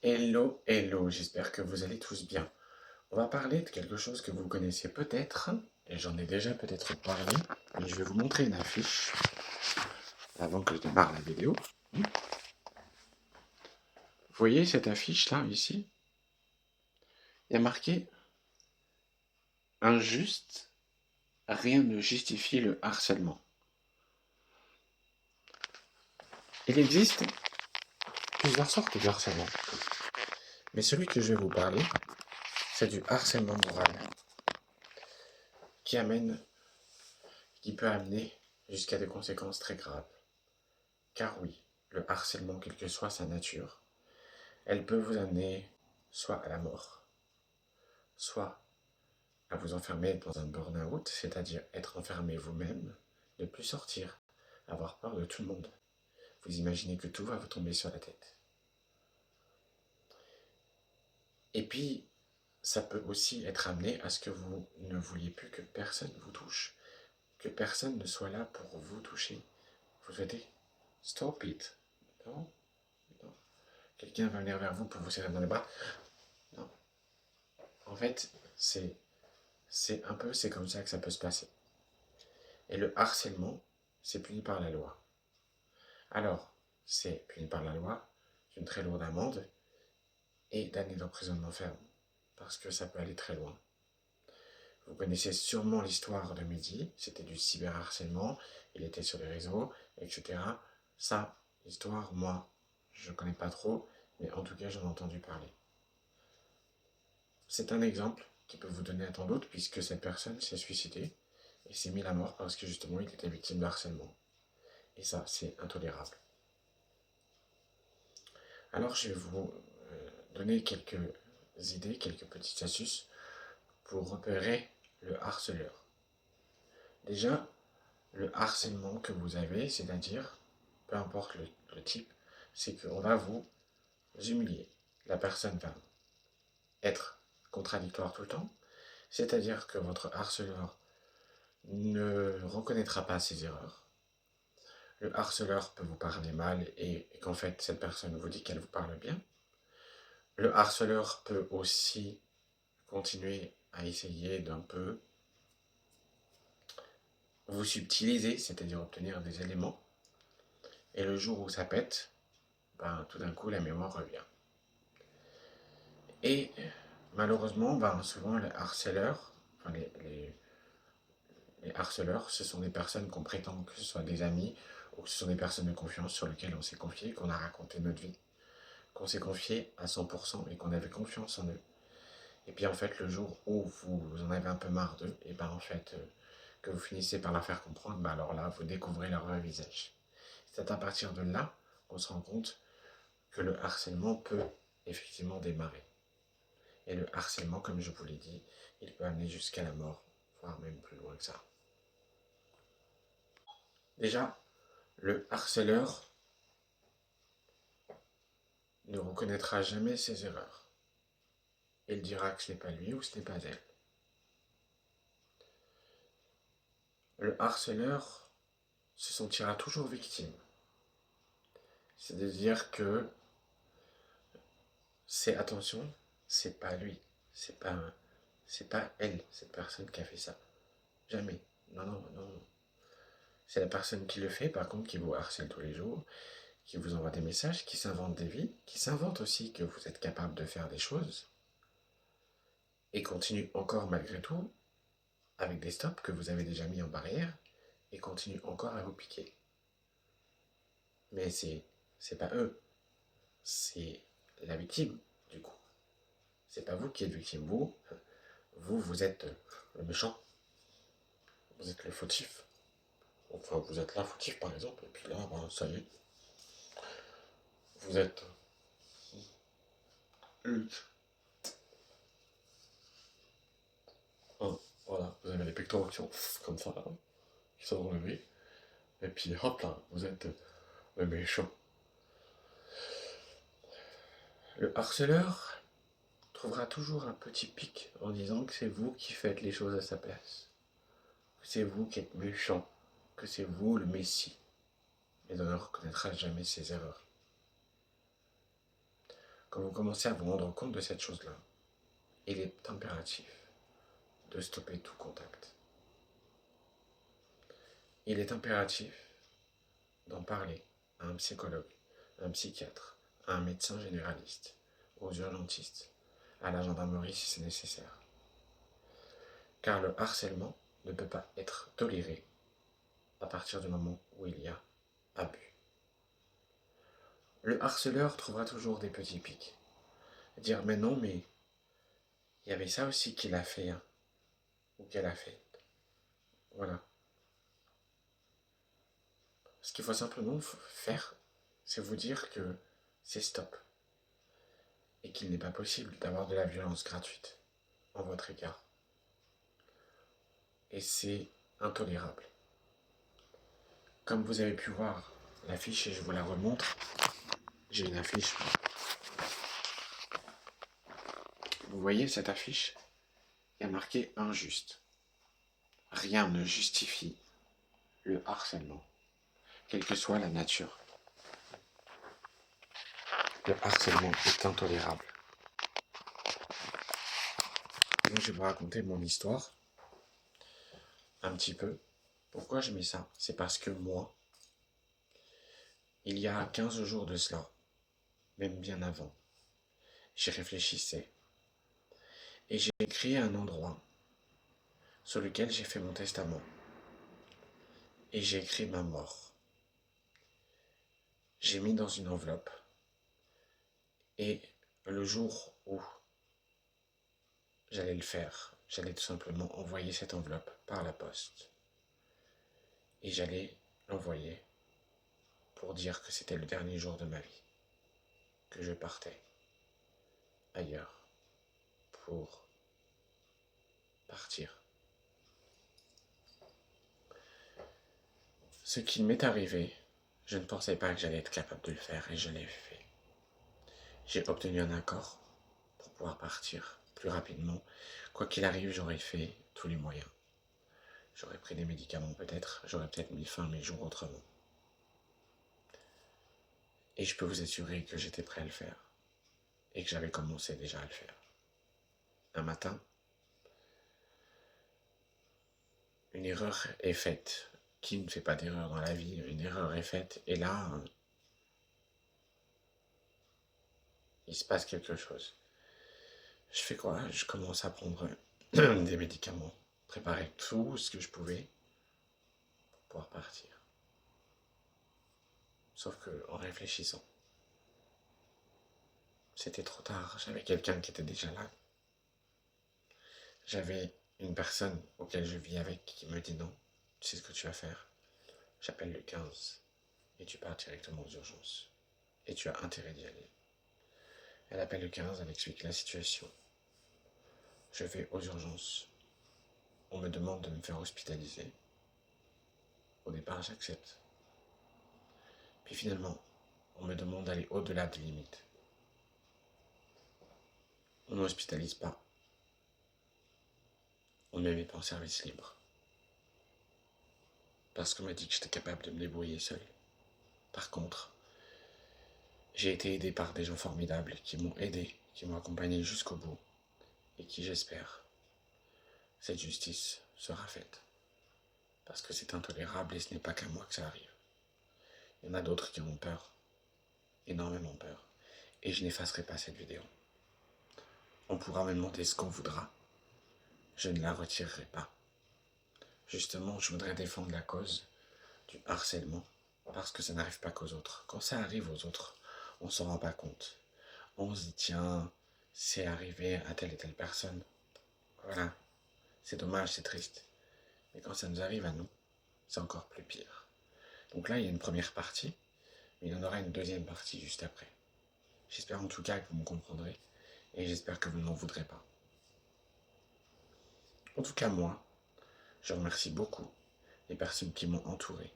Hello, hello, j'espère que vous allez tous bien. On va parler de quelque chose que vous connaissez peut-être, et j'en ai déjà peut-être parlé, mais je vais vous montrer une affiche avant que je démarre la vidéo. Vous voyez cette affiche-là, ici? Il y a marqué injuste, rien ne justifie le harcèlement. Il existe plusieurs sortes de harcèlement, mais celui que je vais vous parler, c'est du harcèlement moral, qui peut amener jusqu'à des conséquences très graves. Car oui, le harcèlement, quelle que soit sa nature, elle peut vous amener soit à la mort, soit à vous enfermer dans un burn-out, c'est-à-dire être enfermé vous-même, ne plus sortir, avoir peur de tout le monde. Vous imaginez que tout va vous tomber sur la tête. Et puis, ça peut aussi être amené à ce que vous ne vouliez plus que personne vous touche, que personne ne soit là pour vous toucher. Vous souhaitez stop it. Non, non. Quelqu'un va venir vers vous pour vous serrer dans les bras. Non. En fait, c'est comme ça que ça peut se passer. Et le harcèlement, c'est puni par la loi. Alors, c'est puni par la loi d'une très lourde amende et d'années d'emprisonnement ferme, parce que ça peut aller très loin. Vous connaissez sûrement l'histoire de Mehdi, c'était du cyberharcèlement, il était sur les réseaux, etc. Ça, l'histoire, moi, je ne connais pas trop, mais en tout cas, j'en ai entendu parler. C'est un exemple qui peut vous donner à tant d'autres, puisque cette personne s'est suicidée et s'est mis à mort parce que justement, il était victime de harcèlement. Et ça, c'est intolérable. Alors, je vais vous donner quelques idées, quelques petites astuces pour repérer le harceleur. Déjà, le harcèlement que vous avez, c'est-à-dire, peu importe le type, c'est qu'on va vous humilier. La personne va être contradictoire tout le temps, c'est-à-dire que votre harceleur ne reconnaîtra pas ses erreurs. Le harceleur peut vous parler mal et qu'en fait, cette personne vous dit qu'elle vous parle bien. Le harceleur peut aussi continuer à essayer d'un peu vous subtiliser, c'est-à-dire obtenir des éléments. Et le jour où ça pète, ben, tout d'un coup, la mémoire revient. Et malheureusement, ben, souvent, les harceleurs, enfin, les harceleurs, ce sont des personnes qu'on prétend que ce soit des amis ou que ce sont des personnes de confiance sur lesquelles on s'est confié, qu'on a raconté notre vie, qu'on s'est confié à 100% et qu'on avait confiance en eux. Et puis en fait, le jour où vous en avez un peu marre d'eux, et ben en fait, que vous finissez par leur faire comprendre, ben alors là, vous découvrez leur vrai visage. C'est à partir de là qu'on se rend compte que le harcèlement peut effectivement démarrer. Et le harcèlement, comme je vous l'ai dit, il peut amener jusqu'à la mort, voire même plus loin que ça. Déjà, le harceleur ne reconnaîtra jamais ses erreurs. Il dira que ce n'est pas lui ou ce n'est pas elle. Le harceleur se sentira toujours victime. C'est-à-dire que c'est attention, c'est pas lui, c'est pas elle, cette personne qui a fait ça. Jamais. Non, non, non, non. C'est la personne qui le fait, par contre, qui vous harcèle tous les jours, qui vous envoie des messages, qui s'invente des vies, qui s'invente aussi que vous êtes capable de faire des choses, et continue encore malgré tout, avec des stops que vous avez déjà mis en barrière, et continue encore à vous piquer. Mais c'est pas eux, c'est la victime, du coup. C'est pas vous qui êtes victime, vous êtes le méchant, vous êtes le fautif. Enfin, vous êtes là fautif par exemple, et puis là, ben, ça y est, vous êtes voilà, vous avez les pectoraux qui sont comme ça, là, qui sont relevés, et puis hop là, vous êtes le méchant. Le harceleur trouvera toujours un petit pic en disant que c'est vous qui faites les choses à sa place, que c'est vous qui êtes méchant, que c'est vous le messie, mais on ne reconnaîtra jamais ses erreurs. quand vous commencez à vous rendre compte de cette chose-là, il est impératif de stopper tout contact. Il est impératif d'en parler à un psychologue, à un psychiatre, à un médecin généraliste, aux urgentistes, à la gendarmerie si c'est nécessaire. Car le harcèlement ne peut pas être toléré à partir du moment où il y a abus. Le harceleur trouvera toujours des petits pics. Dire mais non, mais il y avait ça aussi qu'il a fait, hein, ou qu'elle a fait. Voilà. Ce qu'il faut simplement faire, c'est vous dire que c'est stop. Et qu'il n'est pas possible d'avoir de la violence gratuite en votre égard. Et c'est intolérable. Comme vous avez pu voir l'affiche, et je vous la remontre, j'ai une affiche. Vous voyez cette affiche? Il y a marqué injuste. Rien ne justifie le harcèlement, quelle que soit la nature. Le harcèlement est intolérable. Donc je vais vous raconter mon histoire, un petit peu. Pourquoi je mets ça? C'est parce que moi, il y a 15 jours de cela, même bien avant, j'y réfléchissais. Et j'ai créé un endroit sur lequel j'ai fait mon testament. Et j'ai écrit ma mort. J'ai mis dans une enveloppe. Et le jour où j'allais le faire, j'allais tout simplement envoyer cette enveloppe par la poste. Et j'allais l'envoyer pour dire que c'était le dernier jour de ma vie. Que je partais ailleurs pour partir. Ce qui m'est arrivé, je ne pensais pas que j'allais être capable de le faire et je l'ai fait. J'ai obtenu un accord pour pouvoir partir plus rapidement. Quoi qu'il arrive, j'aurais fait tous les moyens. J'aurais pris des médicaments peut-être, j'aurais peut-être mis fin à mes jours autrement. Et je peux vous assurer que j'étais prêt à le faire. Et que j'avais commencé déjà à le faire. Un matin, une erreur est faite. Qui ne fait pas d'erreur dans la vie? Une erreur est faite. Et là, il se passe quelque chose. Je fais quoi? Je commence à prendre des médicaments. Préparer tout ce que je pouvais pour pouvoir partir. Sauf que, en réfléchissant, c'était trop tard. J'avais quelqu'un qui était déjà là. J'avais une personne auquel je vis avec qui me dit non, tu sais ce que tu vas faire? J'appelle le 15 et tu pars directement aux urgences. Et tu as intérêt d'y aller. Elle appelle le 15, elle explique la situation. Je vais aux urgences. On me demande de me faire hospitaliser. Au départ, j'accepte. Puis finalement, on me demande d'aller au-delà des limites. On ne m'hospitalise pas. On ne me met pas en service libre. Parce qu'on m'a dit que j'étais capable de me débrouiller seul. Par contre, j'ai été aidé par des gens formidables qui m'ont aidé, qui m'ont accompagné jusqu'au bout et qui, j'espère, cette justice sera faite. Parce que c'est intolérable et ce n'est pas qu'à moi que ça arrive. Il y en a d'autres qui ont peur, énormément peur, et je n'effacerai pas cette vidéo. On pourra me demander ce qu'on voudra, je ne la retirerai pas. Justement, je voudrais défendre la cause du harcèlement, parce que ça n'arrive pas qu'aux autres. Quand ça arrive aux autres, on ne s'en rend pas compte. On se dit, tiens, c'est arrivé à telle et telle personne. Voilà, c'est dommage, c'est triste. Mais quand ça nous arrive à nous, c'est encore plus pire. Donc là, il y a une première partie, mais il y en aura une deuxième partie juste après. J'espère en tout cas que vous me comprendrez, et j'espère que vous ne m'en voudrez pas. En tout cas, moi, je remercie beaucoup les personnes qui m'ont entouré,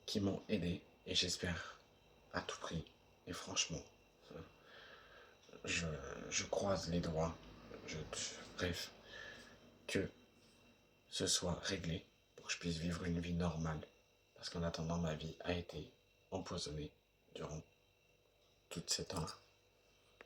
qui m'ont aidé, et j'espère à tout prix, et franchement, je croise les doigts, bref, que ce soit réglé pour que je puisse vivre une vie normale. Parce qu'en attendant, ma vie a été empoisonnée durant tout ce temps-là.